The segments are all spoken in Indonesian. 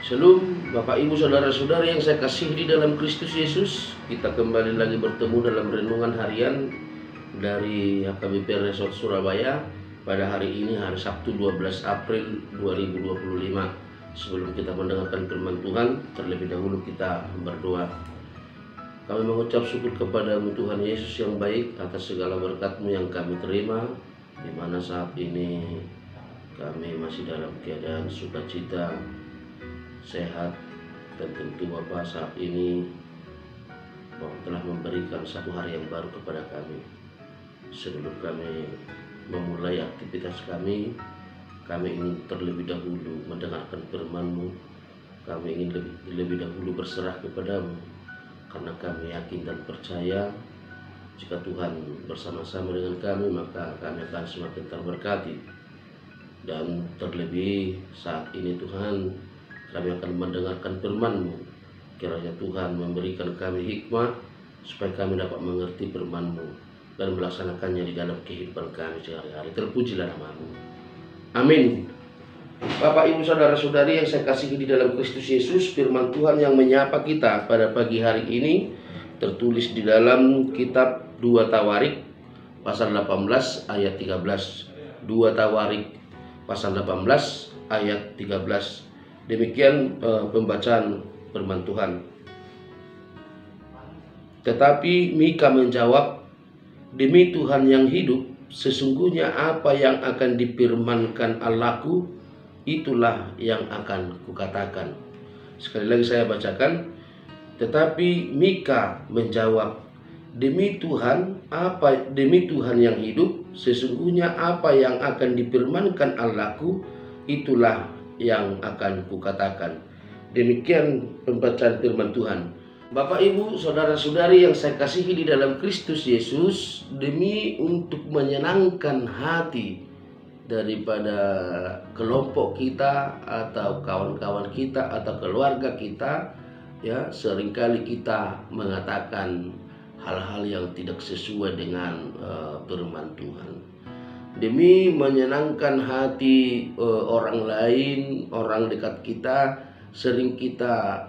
Shalom Bapak Ibu Saudara-saudari yang saya kasih di dalam Kristus Yesus. Kita kembali lagi bertemu dalam renungan harian dari HKBP Resort Surabaya pada hari ini, hari Sabtu 12 April 2025. Sebelum kita mendengarkan firman Tuhan, terlebih dahulu kita berdoa. Kami mengucap syukur kepadamu Tuhan Yesus yang baik atas segala berkat-Mu yang kami terima, di mana saat ini kami masih dalam keadaan sukacita, sehat, dan tentu Bapa saat ini Bapa telah memberikan satu hari yang baru kepada kami. Sebelum kami memulai aktivitas kami ingin terlebih dahulu mendengarkan firman-Mu. Kami ingin lebih dahulu berserah kepadamu, karena kami yakin dan percaya jika Tuhan bersama-sama dengan kami, maka kami akan semakin terberkati. Dan terlebih saat ini Tuhan, kami akan mendengarkan firman-Mu. Kiranya Tuhan memberikan kami hikmah supaya kami dapat mengerti firman-Mu dan melaksanakannya di dalam kehidupan kami sehari-hari. Terpujilah nama-Mu. Amin. Bapak, Ibu, Saudara-saudari yang saya kasihi di dalam Kristus Yesus, firman Tuhan yang menyapa kita pada pagi hari ini tertulis di dalam kitab 2 Tawarik pasal 18 ayat 13. 2 Tawarik pasal 18 ayat 13. Demikian pembacaan firman Tuhan. Tetapi Mika menjawab, "Demi Tuhan yang hidup, sesungguhnya apa yang akan difirmankan Allahku, itulah yang akan kukatakan." Sekali lagi saya bacakan. Tetapi Mika menjawab, demi Tuhan yang hidup, sesungguhnya apa yang akan difirmankan Allahku, itulah yang akan kukatakan. Demikian pembacaan firman Tuhan. Bapak, Ibu, Saudara-saudari yang saya kasihi di dalam Kristus Yesus, demi untuk menyenangkan hati daripada kelompok kita atau kawan-kawan kita atau keluarga kita, ya, seringkali kita mengatakan hal-hal yang tidak sesuai dengan firman Tuhan. Demi menyenangkan hati orang lain, orang dekat kita, sering kita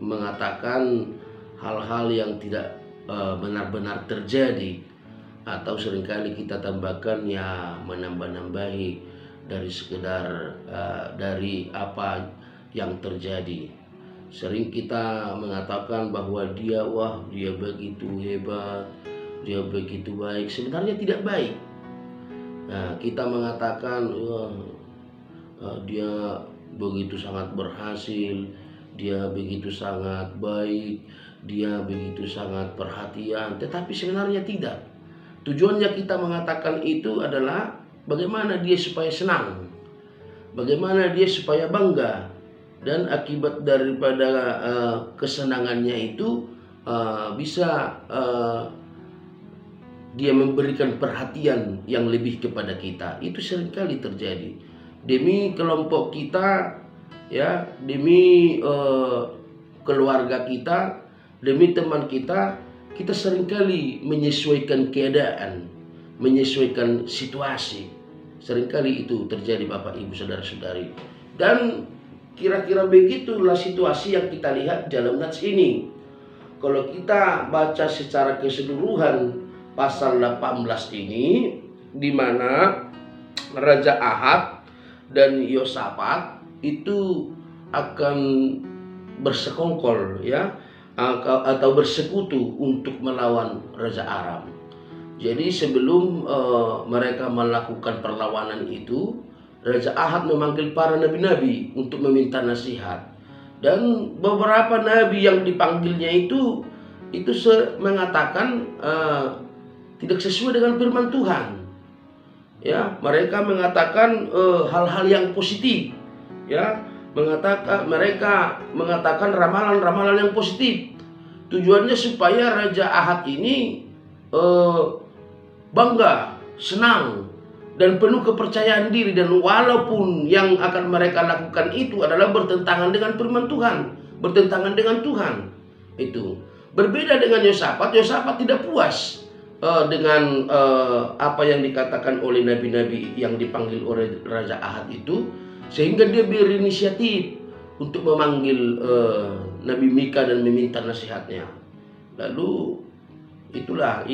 mengatakan hal-hal yang tidak benar-benar terjadi, atau seringkali kita tambahkan ya menambah-nambahi dari sekedar dari apa yang terjadi. Sering kita mengatakan bahwa dia begitu hebat, dia begitu baik. Sebenarnya tidak baik. Nah, kita mengatakan dia begitu sangat berhasil, dia begitu sangat baik, dia begitu sangat perhatian, tetapi sebenarnya tidak. Tujuannya kita mengatakan itu adalah bagaimana dia supaya senang, bagaimana dia supaya bangga, dan akibat daripada kesenangannya itu bisa dia memberikan perhatian yang lebih kepada kita. Itu seringkali terjadi. Demi kelompok kita, ya, demi keluarga kita, demi teman kita, kita seringkali menyesuaikan keadaan, menyesuaikan situasi. Seringkali itu terjadi Bapak, Ibu, Saudara-saudari. Dan kira-kira begitulah situasi yang kita lihat dalam nats ini. Kalau kita baca secara keseluruhan pasal 18 ini, di mana Raja Ahab dan Yosafat itu akan bersekongkol, ya, atau bersekutu untuk melawan Raja Aram. Jadi sebelum mereka melakukan perlawanan itu, Raja Ahab memanggil para nabi-nabi untuk meminta nasihat. Dan beberapa nabi yang dipanggilnya itu mengatakan tidak sesuai dengan firman Tuhan. Ya, mereka mengatakan hal-hal yang positif. Ya, mereka mengatakan ramalan-ramalan yang positif. Tujuannya supaya Raja Ahab ini bangga, senang, dan penuh kepercayaan diri. Dan walaupun yang akan mereka lakukan itu adalah bertentangan dengan firman Tuhan, bertentangan dengan Tuhan, itu berbeda dengan Yosafat. Yosafat tidak puas dengan apa yang dikatakan oleh nabi-nabi yang dipanggil oleh Raja Ahab itu, sehingga dia berinisiatif untuk memanggil Nabi Mika dan meminta nasihatnya. Lalu inilah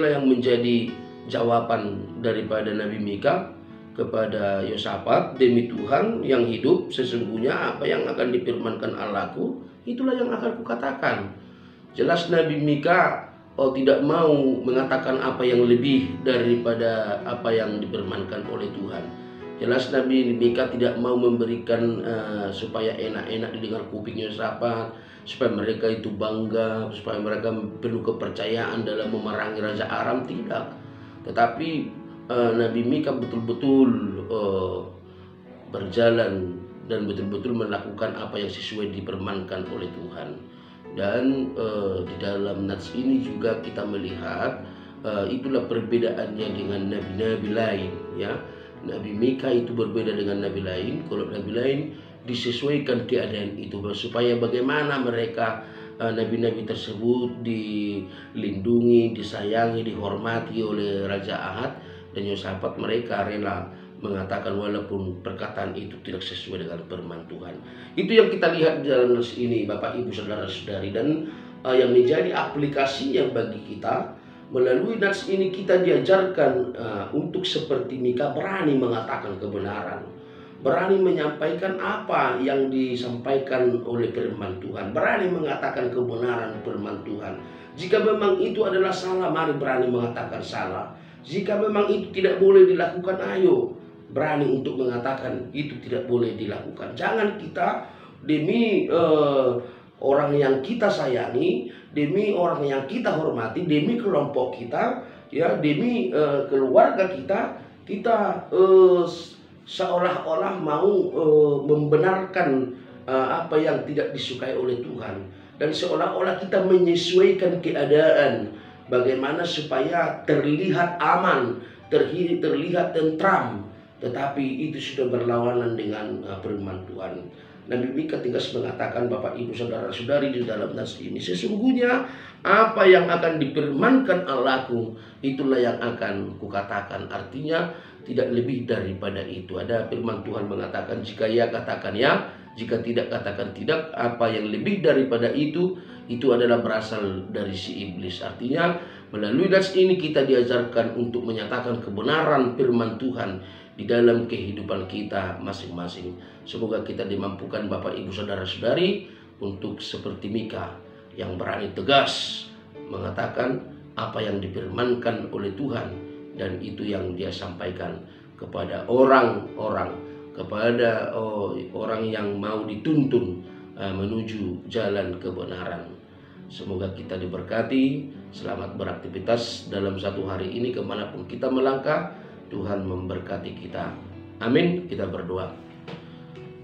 yang menjadi jawaban daripada Nabi Mika kepada Yosafat, demi Tuhan yang hidup, sesungguhnya apa yang akan difirmankan Allahku, itulah yang akan kukatakan. Jelas Nabi Mika tidak mau mengatakan apa yang lebih daripada apa yang difirmankan oleh Tuhan. Jelas Nabi Mika tidak mau memberikan supaya enak-enak didengar kuping Yosafat, supaya mereka itu bangga, supaya mereka penuh kepercayaan dalam memerangi Raja Aram, tidak. Tetapi Nabi Mika betul-betul berjalan dan betul-betul melakukan apa yang sesuai difirmankan oleh Tuhan. Dan di dalam nats ini juga kita melihat itulah perbedaannya dengan nabi-nabi lain, ya. Nabi Mika itu berbeda dengan nabi lain. Kalau nabi lain disesuaikan keadaan itu, supaya bagaimana mereka nabi-nabi tersebut dilindungi, disayangi, dihormati oleh Raja Ahab. Dan Yosafat mereka rela mengatakan walaupun perkataan itu tidak sesuai dengan firman Tuhan. Itu yang kita lihat di dalam nats ini, Bapak Ibu Saudara-saudari. Dan yang menjadi aplikasinya bagi kita, melalui nats ini kita diajarkan untuk seperti Mika berani mengatakan kebenaran, berani menyampaikan apa yang disampaikan oleh firman Tuhan, berani mengatakan kebenaran firman Tuhan. Jika memang itu adalah salah, mari berani mengatakan salah. Jika memang itu tidak boleh dilakukan, ayo berani untuk mengatakan itu tidak boleh dilakukan. Jangan kita demi orang yang kita sayangi, demi orang yang kita hormati, demi kelompok kita, ya, demi keluarga kita seolah-olah mau membenarkan apa yang tidak disukai oleh Tuhan, dan seolah-olah kita menyesuaikan keadaan bagaimana supaya terlihat aman, terlihat tentram, tetapi itu sudah berlawanan dengan firman Tuhan. Nabi Mika tegas mengatakan, Bapak Ibu Saudara-saudari, di dalam nats ini, sesungguhnya apa yang akan difirmankan Allahku, itulah yang akan kukatakan. Artinya tidak lebih daripada itu. Ada firman Tuhan mengatakan, jika ya katakan ya, jika tidak katakan tidak. Apa yang lebih daripada itu adalah berasal dari si iblis. Artinya melalui nats ini kita diajarkan untuk menyatakan kebenaran firman Tuhan di dalam kehidupan kita masing-masing. Semoga kita dimampukan, Bapak Ibu Saudara-saudari, untuk seperti Mika yang berani tegas mengatakan apa yang difirmankan oleh Tuhan, dan itu yang dia sampaikan kepada orang-orang, kepada orang yang mau dituntun menuju jalan kebenaran. Semoga kita diberkati. Selamat beraktivitas dalam satu hari ini kemanapun kita melangkah. Tuhan memberkati kita. Amin. Kita berdoa.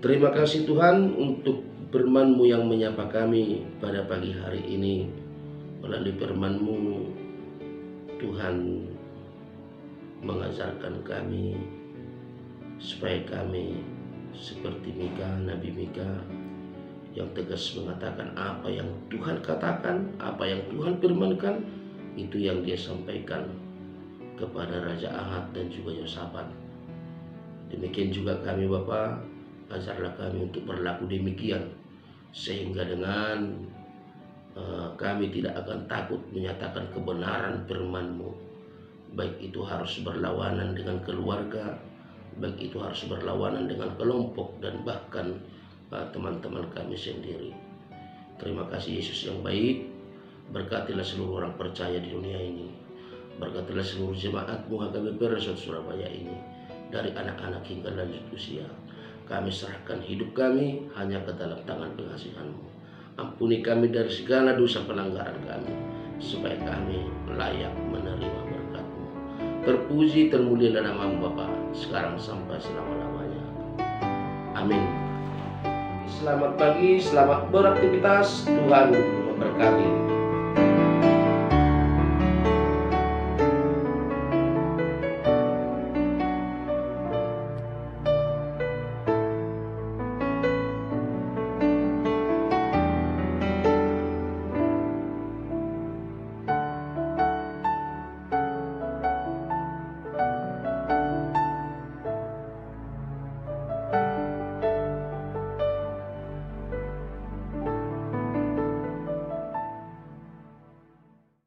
Terima kasih Tuhan untuk firman-Mu yang menyapa kami pada pagi hari ini. Melalui firman-Mu, Tuhan mengajarkan kami supaya kami seperti Mika, Nabi Mika, yang tegas mengatakan apa yang Tuhan katakan, apa yang Tuhan firmankan, itu yang dia sampaikan kepada Raja Ahab dan juga Yosafat. Demikian juga kami, Bapa, ajarlah kami untuk berlaku demikian, sehingga dengan kami tidak akan takut menyatakan kebenaran firman-Mu, baik itu harus berlawanan dengan keluarga, baik itu harus berlawanan dengan kelompok, dan bahkan teman-teman kami sendiri. Terima kasih Yesus yang baik. Berkatilah seluruh orang percaya di dunia ini. Berkatilah seluruh jemaat-Mu HKBP Resort Surabaya ini, dari anak-anak hingga lanjut usia. Kami serahkan hidup kami hanya ke dalam tangan pengasihan-Mu. Ampuni kami dari segala dosa pelanggaran kami, supaya kami layak menerima berkat-Mu. Terpuji termulialah nama-Mu Bapa, sekarang sampai selama-lamanya. Amin. Selamat pagi, selamat beraktivitas. Tuhan memberkati.